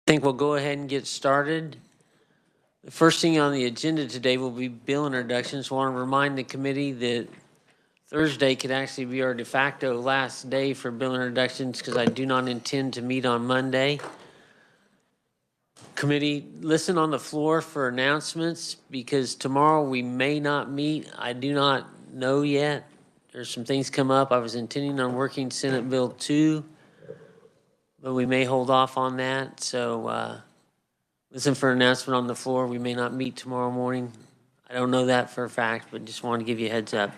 I think we'll go ahead and get started. The first thing on the agenda today will be bill introductions. I want to remind the committee that Thursday could actually be our de facto last day for bill introductions because I do not intend to meet on Monday. Committee, listen on the floor for announcements because tomorrow we may not meet. I do not know yet. There's some things come up. I was intending on working Senate Bill 2, but we may hold off on that. So listen for an announcement on the floor. We may not meet tomorrow morning. I don't know that for a fact, but just wanted to give you a heads up.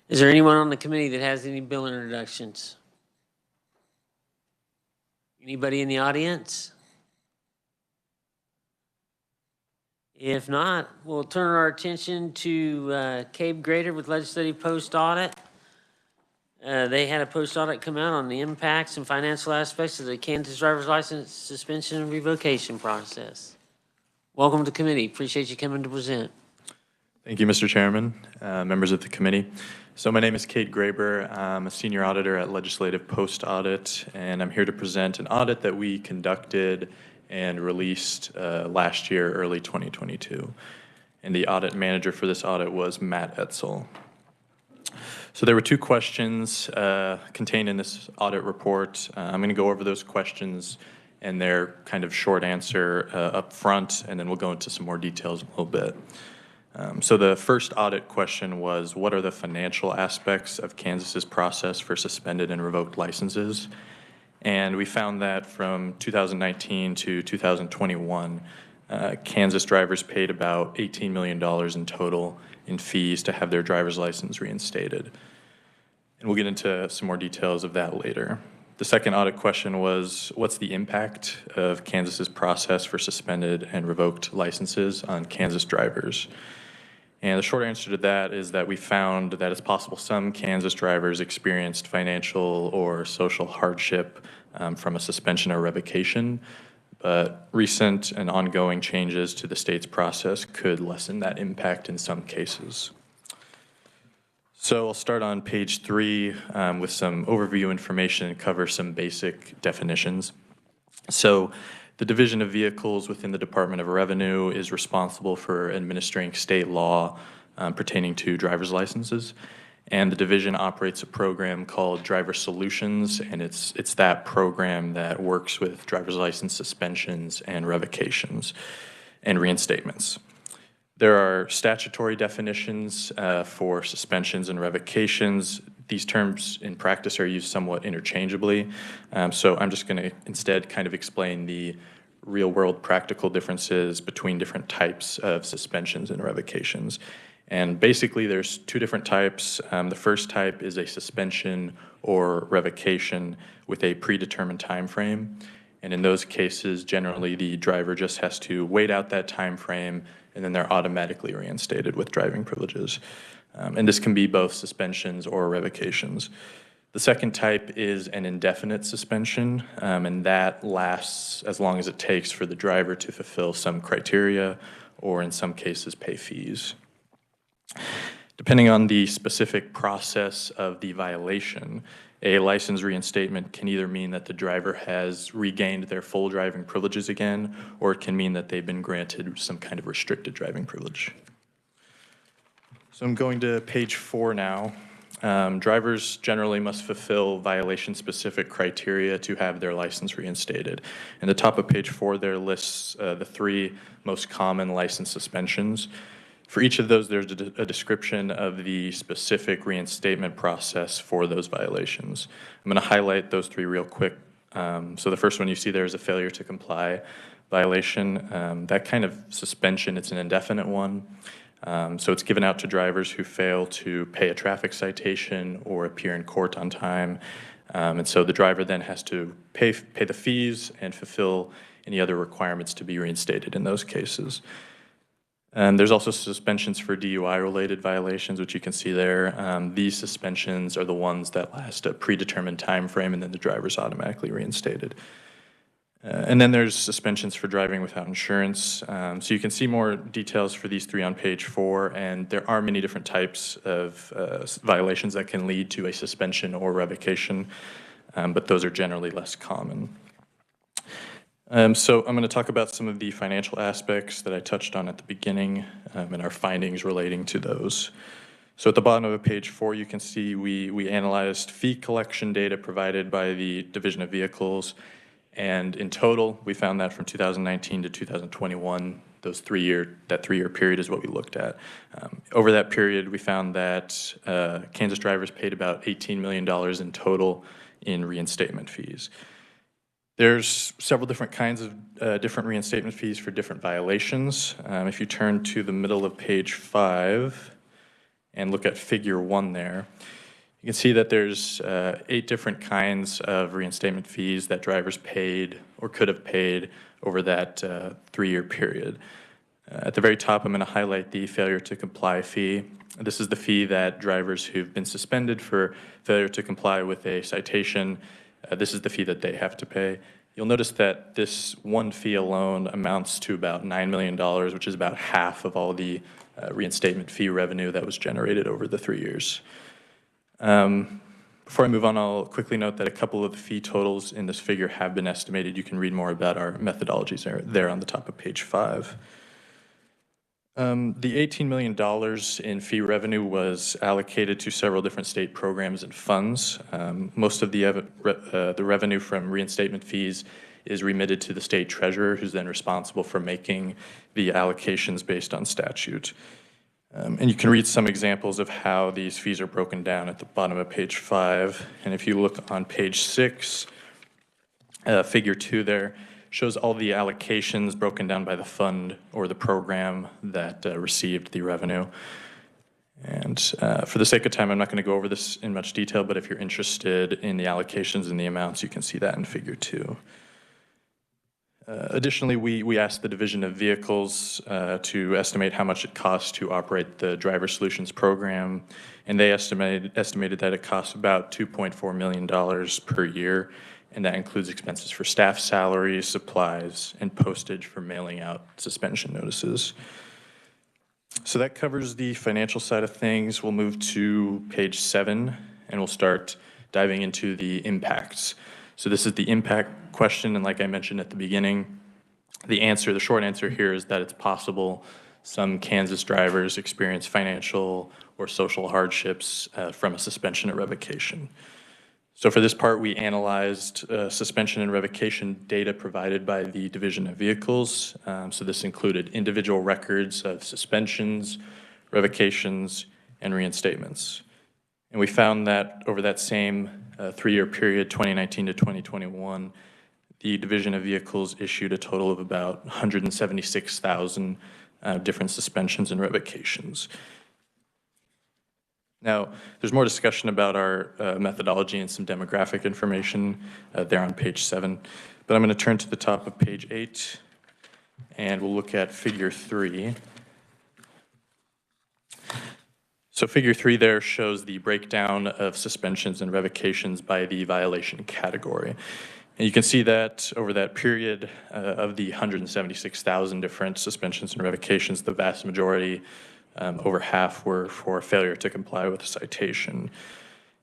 Is there anyone on the committee that has any bill introductions? Anybody in the audience? If not, we'll turn our attention to Cabe Grader with Legislative Post Audit. They had a post audit come out on the impacts and financial aspects of the Kansas driver's license suspension and revocation process. Welcome to committee. Appreciate you coming to present. Thank you, Mr. Chairman, members of the committee. So my name is Kate Graber. I'm a senior auditor at Legislative Post Audit, and I'm here to present an audit that we conducted and released last year, early 2022. And the audit manager for this audit was Matt Etzel. So there were two questions contained in this audit report. I'm going to go over those questions and their kind of short answer up front, and then we'll go into some more details in a little bit. So the first audit question was, what are the financial aspects of Kansas's process for suspended and revoked licenses? And we found that from 2019 to 2021, Kansas drivers paid about $18 million in total in fees to have their driver's license reinstated. And we'll get into some more details of that later. The second audit question was, what's the impact of Kansas's process for suspended and revoked licenses on Kansas drivers? And the short answer to that is that we found that it's possible some Kansas drivers experienced financial or social hardship from a suspension or revocation, but recent and ongoing changes to the state's process could lessen that impact in some cases. So I'll start on page 3 with some overview information and cover some basic definitions. So the Division of Vehicles within the Department of Revenue is responsible for administering state law pertaining to driver's licenses. And the division operates a program called Driver Solutions, and it's that program that works with driver's license suspensions and revocations and reinstatements. There are statutory definitions for suspensions and revocations. These terms in practice are used somewhat interchangeably. So I'm just going to instead kind of explain the real-world practical differences between different types of suspensions and revocations. And basically, there's two different types. The first type is a suspension or revocation with a predetermined time frame. And in those cases, generally, the driver just has to wait out that time frame, and then they're automatically reinstated with driving privileges. And this can be both suspensions or revocations. The second type is an indefinite suspension, and that lasts as long as it takes for the driver to fulfill some criteria or in some cases pay fees. Depending on the specific process of the violation, a license reinstatement can either mean that the driver has regained their full driving privileges again, or it can mean that they've been granted some kind of restricted driving privilege. So I'm going to page 4 now. Drivers generally must fulfill violation-specific criteria to have their license reinstated. And the top of page 4 there lists the 3 most common license suspensions. For each of those, there's a description of the specific reinstatement process for those violations. I'm going to highlight those 3 real quick. So the first one you see there is a failure to comply violation. That kind of suspension, it's an indefinite one. So it's given out to drivers who fail to pay a traffic citation or appear in court on time. And so the driver then has to pay the fees and fulfill any other requirements to be reinstated in those cases. And there's also suspensions for DUI-related violations, which you can see there. These suspensions are the ones that last a predetermined time frame, and then the driver's automatically reinstated. And then there's suspensions for driving without insurance. So you can see more details for these 3 on page 4, and there are many different types of violations that can lead to a suspension or revocation, but those are generally less common. So I'm going to talk about some of the financial aspects that I touched on at the beginning and our findings relating to those. So at the bottom of page 4, you can see we analyzed fee collection data provided by the Division of Vehicles, and in total, we found that from 2019 to 2021, that three-year period is what we looked at. Over that period, we found that Kansas drivers paid about $18 million in total in reinstatement fees. There's several different kinds of different reinstatement fees for different violations. If you turn to the middle of page 5 and look at figure 1 there, you can see that there's 8 different kinds of reinstatement fees that drivers paid or could have paid over that 3-year period. At the very top, I'm going to highlight the failure to comply fee. This is the fee that drivers who've been suspended for failure to comply with a citation, this is the fee that they have to pay. You'll notice that this one fee alone amounts to about $9 million, which is about half of all the reinstatement fee revenue that was generated over the 3 years. Before I move on, I'll quickly note that a couple of the fee totals in this figure have been estimated. You can read more about our methodologies there on the top of page 5. The $18 million in fee revenue was allocated to several different state programs and funds. Most of the revenue from reinstatement fees is remitted to the state treasurer, who's then responsible for making the allocations based on statute. And you can read some examples of how these fees are broken down at the bottom of page 5. And if you look on page 6, figure 2 there, shows all the allocations broken down by the fund or the program that received the revenue. And for the sake of time, I'm not going to go over this in much detail, but if you're interested in the allocations and the amounts, you can see that in figure 2. Additionally, we asked the Division of Vehicles to estimate how much it costs to operate the Driver Solutions program, and they estimated that it costs about $2.4 million per year, and that includes expenses for staff salaries, supplies, and postage for mailing out suspension notices. So that covers the financial side of things. We'll move to page 7, and we'll start diving into the impacts. So this is the impact question, and like I mentioned at the beginning, the short answer here is that it's possible some Kansas drivers experience financial or social hardships from a suspension or revocation. So for this part, we analyzed suspension and revocation data provided by the Division of Vehicles. So this included individual records of suspensions, revocations, and reinstatements. And we found that over that same 3-year period, 2019 to 2021, the Division of Vehicles issued a total of about 176,000 different suspensions and revocations. Now, there's more discussion about our methodology and some demographic information there on page 7, but I'm going to turn to the top of page 8, and we'll look at figure 3. So figure 3 there shows the breakdown of suspensions and revocations by the violation category. And you can see that over that period of the 176,000 different suspensions and revocations, the vast majority, over half, were for failure to comply with a citation.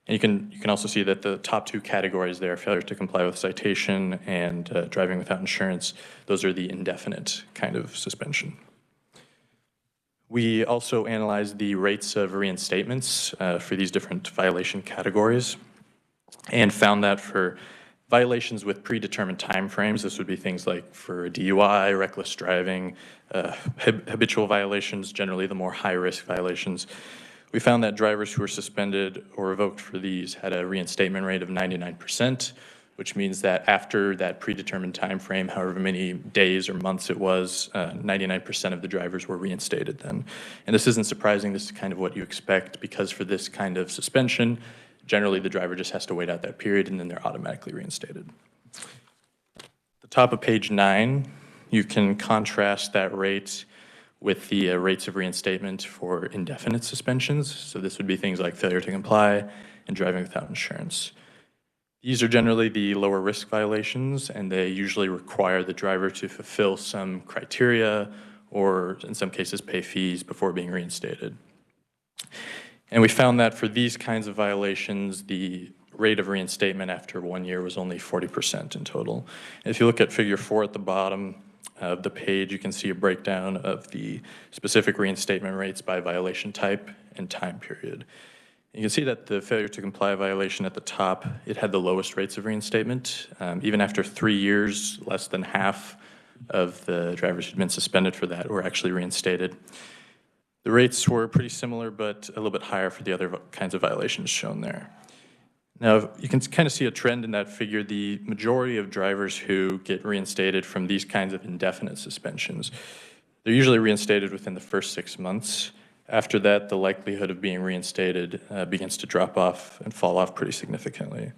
And you can also see that the top 2 categories there, failure to comply with citation and driving without insurance, those are the indefinite kind of suspension. We also analyzed the rates of reinstatements for these different violation categories and found that for violations with predetermined timeframes, this would be things like for DUI, reckless driving, habitual violations, generally the more high-risk violations. We found that drivers who were suspended or revoked for these had a reinstatement rate of 99%, which means that after that predetermined time frame, however many days or months it was, 99% of the drivers were reinstated then. And this isn't surprising. This is kind of what you expect, because for this kind of suspension, generally the driver just has to wait out that period and then they're automatically reinstated. At the top of page 9, you can contrast that rate with the rates of reinstatement for indefinite suspensions. So this would be things like failure to comply and driving without insurance. These are generally the lower risk violations, and they usually require the driver to fulfill some criteria or in some cases pay fees before being reinstated. And we found that for these kinds of violations, the rate of reinstatement after 1 year was only 40% in total. And if you look at figure 4 at the bottom of the page, you can see a breakdown of the specific reinstatement rates by violation type and time period. You can see that the failure to comply violation at the top, it had the lowest rates of reinstatement. Even after 3 years, less than half of the drivers who'd been suspended for that were actually reinstated. The rates were pretty similar, but a little bit higher for the other kinds of violations shown there. Now, you can kind of see a trend in that figure. The majority of drivers who get reinstated from these kinds of indefinite suspensions, they're usually reinstated within the first 6 months. After that, the likelihood of being reinstated begins to drop off and fall off pretty significantly.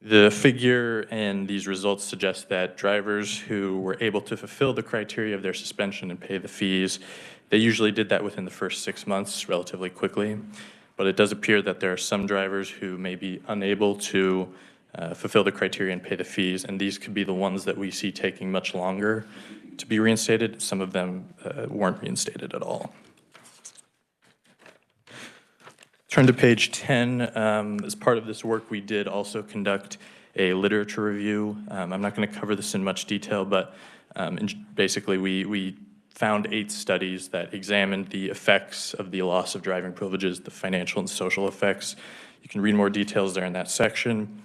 The figure and these results suggest that drivers who were able to fulfill the criteria of their suspension and pay the fees, they usually did that within the first 6 months relatively quickly. But it does appear that there are some drivers who may be unable to fulfill the criteria and pay the fees, and these could be the ones that we see taking much longer to be reinstated. Some of them weren't reinstated at all. Turn to page 10. As part of this work, we did also conduct a literature review. I'm not going to cover this in much detail, but basically we found 8 studies that examined the effects of the loss of driving privileges, the financial and social effects. You can read more details there in that section.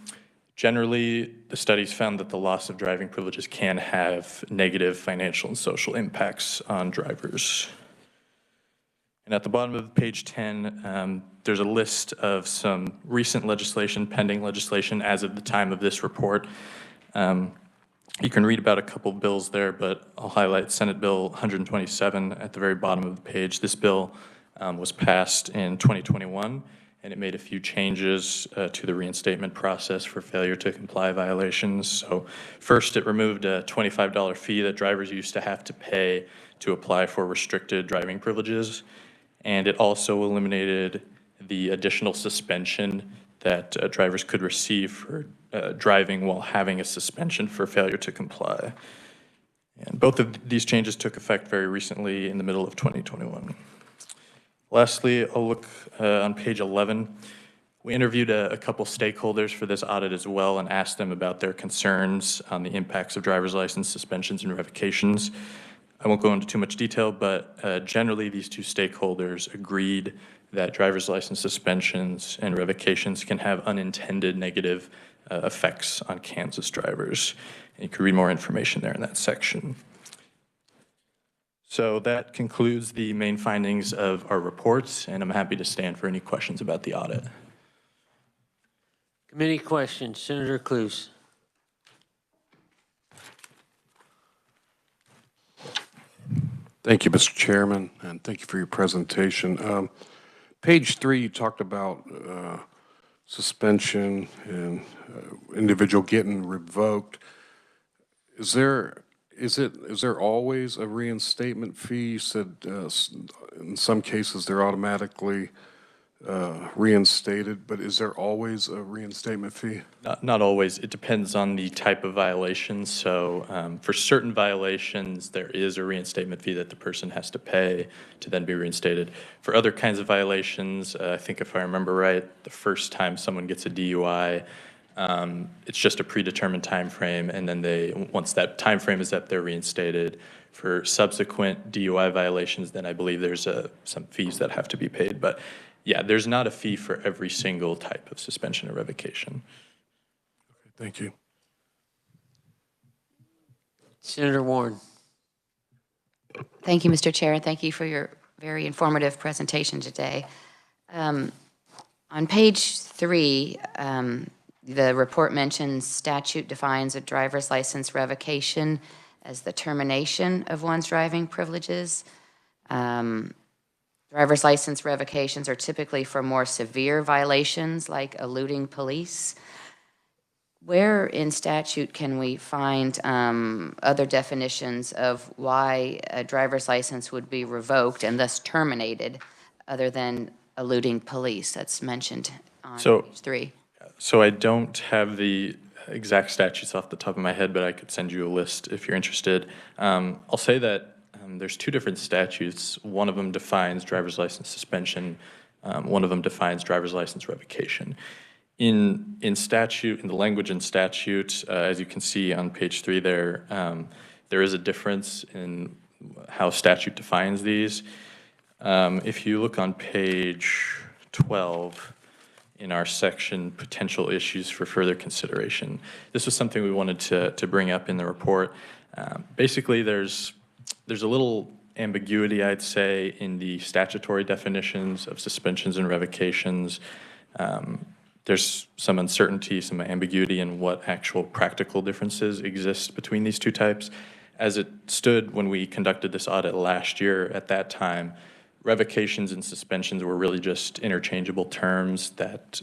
Generally, the studies found that the loss of driving privileges can have negative financial and social impacts on drivers. And at the bottom of page 10, there's a list of some recent legislation, pending legislation as of the time of this report. You can read about a couple bills there, but I'll highlight Senate Bill 127 at the very bottom of the page. This bill was passed in 2021, and it made a few changes to the reinstatement process for failure to comply violations. So first, it removed a $25 fee that drivers used to have to pay to apply for restricted driving privileges. And it also eliminated the additional suspension that drivers could receive for driving while having a suspension for failure to comply. And both of these changes took effect very recently in the middle of 2021. Lastly, I'll look on page 11. We interviewed a couple stakeholders for this audit as well and asked them about their concerns on the impacts of driver's license suspensions and revocations. I won't go into too much detail, but generally these two stakeholders agreed that driver's license suspensions and revocations can have unintended negative effects on Kansas drivers. And you can read more information there in that section. So that concludes the main findings of our reports, and I'm happy to stand for any questions about the audit. Committee questions, Senator Cluse. Thank you, Mr. Chairman, and thank you for your presentation. Page 3, you talked about suspension and individual getting revoked. Is there always a reinstatement fee? You said in some cases they're automatically reinstated, but is there always a reinstatement fee? Not always. It depends on the type of violation. So for certain violations, there is a reinstatement fee that the person has to pay to then be reinstated. For other kinds of violations, I think if I remember right, the first time someone gets a DUI, it's just a predetermined time frame, and then once that time frame is up, they're reinstated. For subsequent DUI violations, then I believe there's some fees that have to be paid. But yeah, there's not a fee for every single type of suspension or revocation. Okay, thank you. Senator Warren. Thank you, Mr. Chair. Thank you for your very informative presentation today. On page 3, the report mentions statute defines a driver's license revocation as the termination of one's driving privileges. Driver's license revocations are typically for more severe violations like eluding police. Where in statute can we find other definitions of why a driver's license would be revoked and thus terminated other than eluding police? That's mentioned on page 3. So I don't have the exact statutes off the top of my head, but I could send you a list if you're interested. I'll say that there's 2 different statutes. One of them defines driver's license suspension. One of them defines driver's license revocation. In statute, in the language in statute, as you can see on page 3 there, there is a difference in how statute defines these. If you look on page 12 in our section, potential issues for further consideration, this was something we wanted to bring up in the report. Basically, there's a little ambiguity, I'd say, in the statutory definitions of suspensions and revocations. There's some uncertainty, some ambiguity in what actual practical differences exist between these two types. As it stood when we conducted this audit last year, at that time, revocations and suspensions were really just interchangeable terms that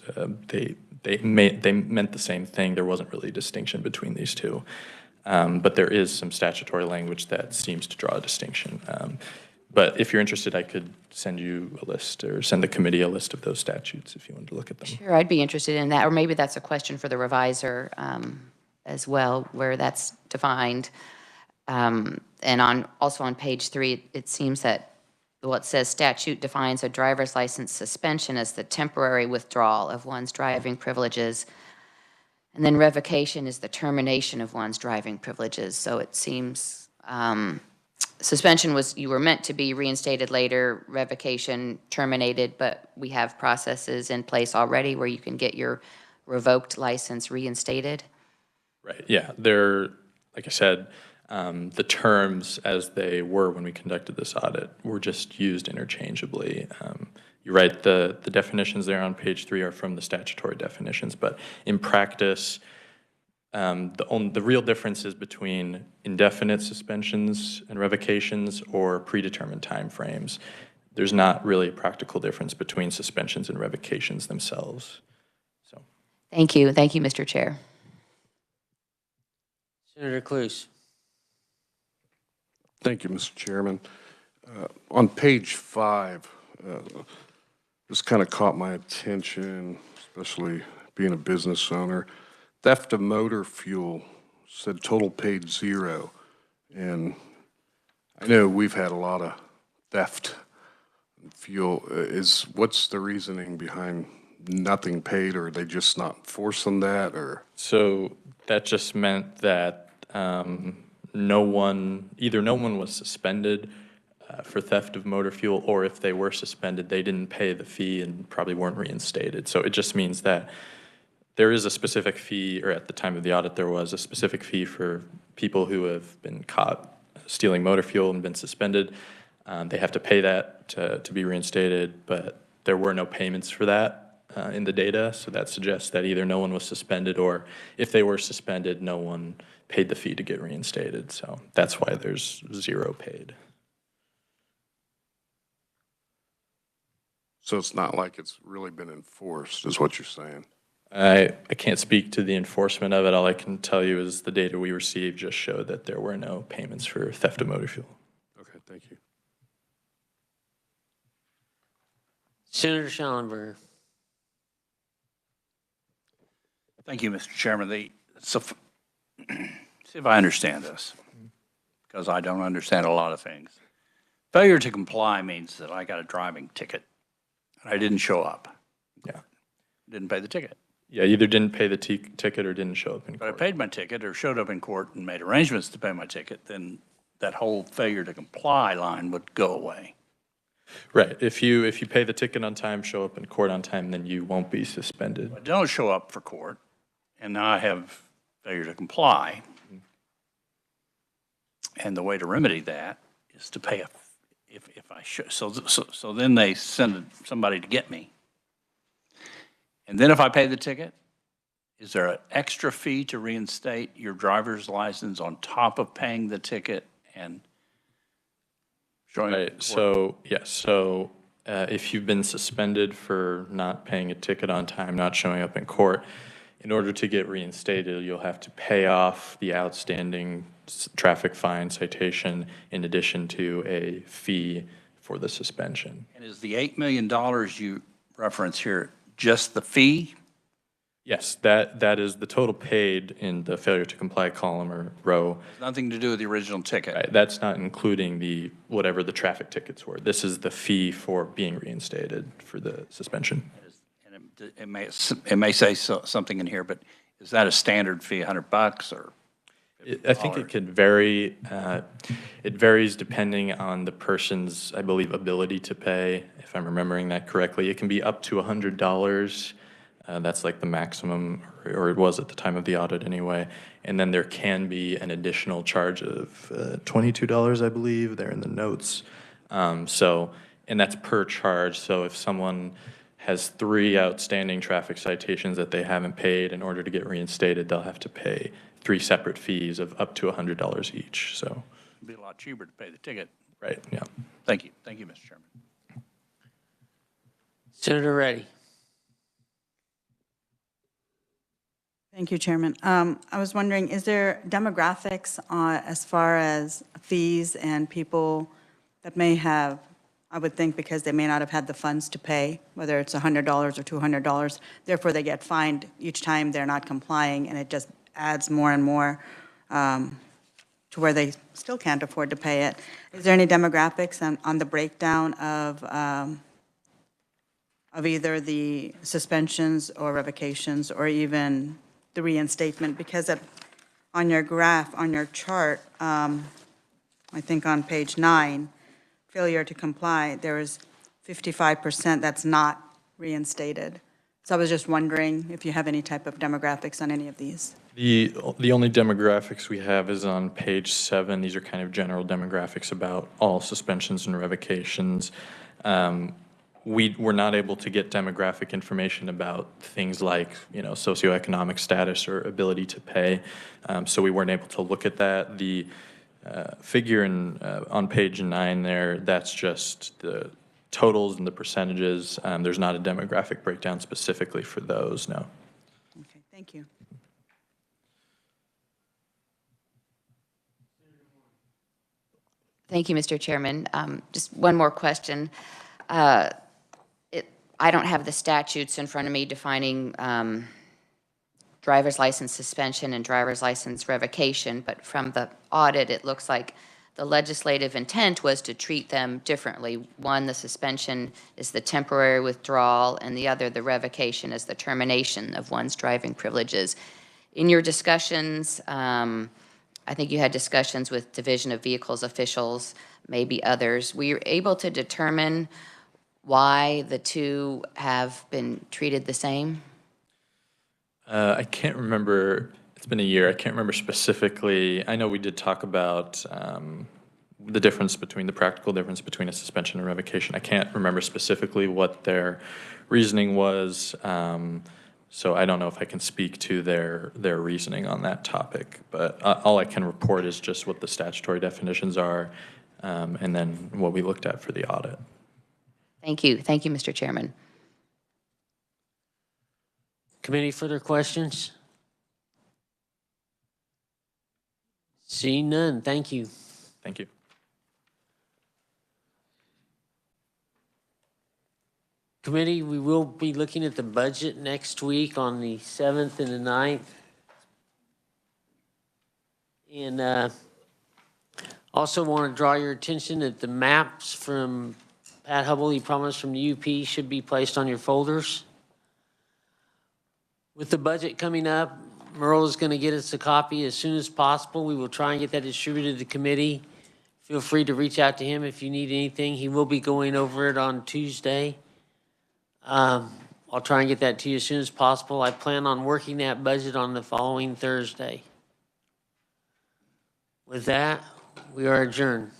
they meant the same thing. There wasn't really a distinction between these two. But there is some statutory language that seems to draw a distinction. But if you're interested, I could send you a list or send the committee a list of those statutes if you wanted to look at them. Sure, I'd be interested in that, or maybe that's a question for the reviser as well, where that's defined. And also on page 3, it seems that what says statute defines a driver's license suspension as the temporary withdrawal of one's driving privileges, and then revocation is the termination of one's driving privileges. So it seems suspension was, you were meant to be reinstated later, revocation terminated, but we have processes in place already where you can get your revoked license reinstated. Right, yeah, they're, like I said, the terms as they were when we conducted this audit were just used interchangeably. You're right, the definitions there on page 3 are from the statutory definitions, but in practice, the real difference is between indefinite suspensions and revocations or predetermined timeframes. There's not really a practical difference between suspensions and revocations themselves. So, Thank you, Mr. Chair. Senator Cluse. Thank you, Mr. Chairman. On page 5, this kind of caught my attention, especially being a business owner. Theft of motor fuel said total paid 0. And I know we've had a lot of theft of fuel. What's the reasoning behind nothing paid, or are they just not enforcing that, or? so that just meant that either no one was suspended for theft of motor fuel, or if they were suspended, they didn't pay the fee and probably weren't reinstated. So it just means that there is a specific fee, or at the time of the audit, there was a specific fee for people who have been caught stealing motor fuel and been suspended. They have to pay that to be reinstated, but there were no payments for that in the data. So that suggests that either no one was suspended, or if they were suspended, no one paid the fee to get reinstated. So that's why there's 0 paid. So it's not like it's really been enforced, is what you're saying? I can't speak to the enforcement of it. All I can tell you is the data we received just showed that there were no payments for theft of motor fuel. Okay, thank you. Senator Schallenberger. Thank you, Mr. Chairman. See if I understand this, because I don't understand a lot of things. Failure to comply means that I got a driving ticket and I didn't show up. Yeah. Didn't pay the ticket. Yeah, either didn't pay the ticket or didn't show up in But I court. paid my ticket or showed up in court and made arrangements to pay my ticket, then that whole failure to comply line would go away. Right. If you pay the ticket on time, show up in court on time, then you won't be suspended. I don't show up for court, and now I have failure to comply. And the way to remedy that is to pay if I should. So then they send somebody to get me. And then if I pay the ticket, is there an extra fee to reinstate your driver's license on top of paying the ticket and showing? Right. So, yes. So if you've been suspended for not paying a ticket on time, not showing up in court, in order to get reinstated, you'll have to pay off the outstanding traffic fine citation in addition to a fee for the suspension. And is the $8 million you reference here just the fee? Yes, that is the total paid in the failure to comply column or row. It's nothing to do with the original ticket. Right, that's not including whatever the traffic tickets were. This is the fee for being reinstated for the suspension. And it may say something in here, but is that a standard fee, $100 or? I think it could vary. It varies depending on the person's, I believe, ability to pay, if I'm remembering that correctly. It can be up to $100. That's like the maximum, or it was at the time of the audit anyway. And then there can be an additional charge of $22, I believe, there in the notes. And that's per charge. So if someone has 3 outstanding traffic citations that they haven't paid, in order to get reinstated, they'll have to pay 3 separate fees of up to $100 each, so. It'd be a lot cheaper to pay the ticket. Right, yeah. Thank you, Mr. Chairman. Senator Reddy. Thank you, Chairman. I was wondering, is there demographics as far as fees and people that may have, I would think because they may not have had the funds to pay, whether it's $100 or $200, therefore they get fined each time they're not complying, and it just adds more and more to where they still can't afford to pay it. Is there any demographics on the breakdown of either the suspensions or revocations or even the reinstatement? Because on your graph, on your chart, I think on page 9, failure to comply, there is 55% that's not reinstated. So I was just wondering if you have any type of demographics on any of these. The only demographics we have is on page 7. These are kind of general demographics about all suspensions and revocations. We were not able to get demographic information about things like, socioeconomic status or ability to pay, so we weren't able to look at that. The figure on page 9 there, that's just the totals and the percentages. There's not a demographic breakdown specifically for those, no. Okay, thank you. Thank you, Mr. Chairman. Just one more question. I don't have the statutes in front of me defining driver's license suspension and driver's license revocation, but from the audit, it looks like the legislative intent was to treat them differently. One, the suspension is the temporary withdrawal, and the other, the revocation, is the termination of one's driving privileges. In your discussions, I think you had discussions with Division of Vehicles officials, maybe others. Were you able to determine why the two have been treated the same? I can't remember. It's been a year. I can't remember specifically. I know we did talk about the difference between the practical difference between a suspension and revocation. I can't remember specifically what their reasoning was. So I don't know if I can speak to their reasoning on that topic, but all I can report is just what the statutory definitions are, and then what we looked at for the audit. Thank you. Thank you, Mr. Chairman. Committee, further questions? Seeing none, thank you. Thank you. Committee, we will be looking at the budget next week on the 7th and the 9th. And also want to draw your attention that the maps from Pat Hubble, he promised from the UP, should be placed on your folders. With the budget coming up, Merle is going to get us a copy as soon as possible. We will try and get that distributed to the committee. Feel free to reach out to him if you need anything. He will be going over it on Tuesday. I'll try and get that to you as soon as possible. I plan on working that budget on the following Thursday. With that, we are adjourned.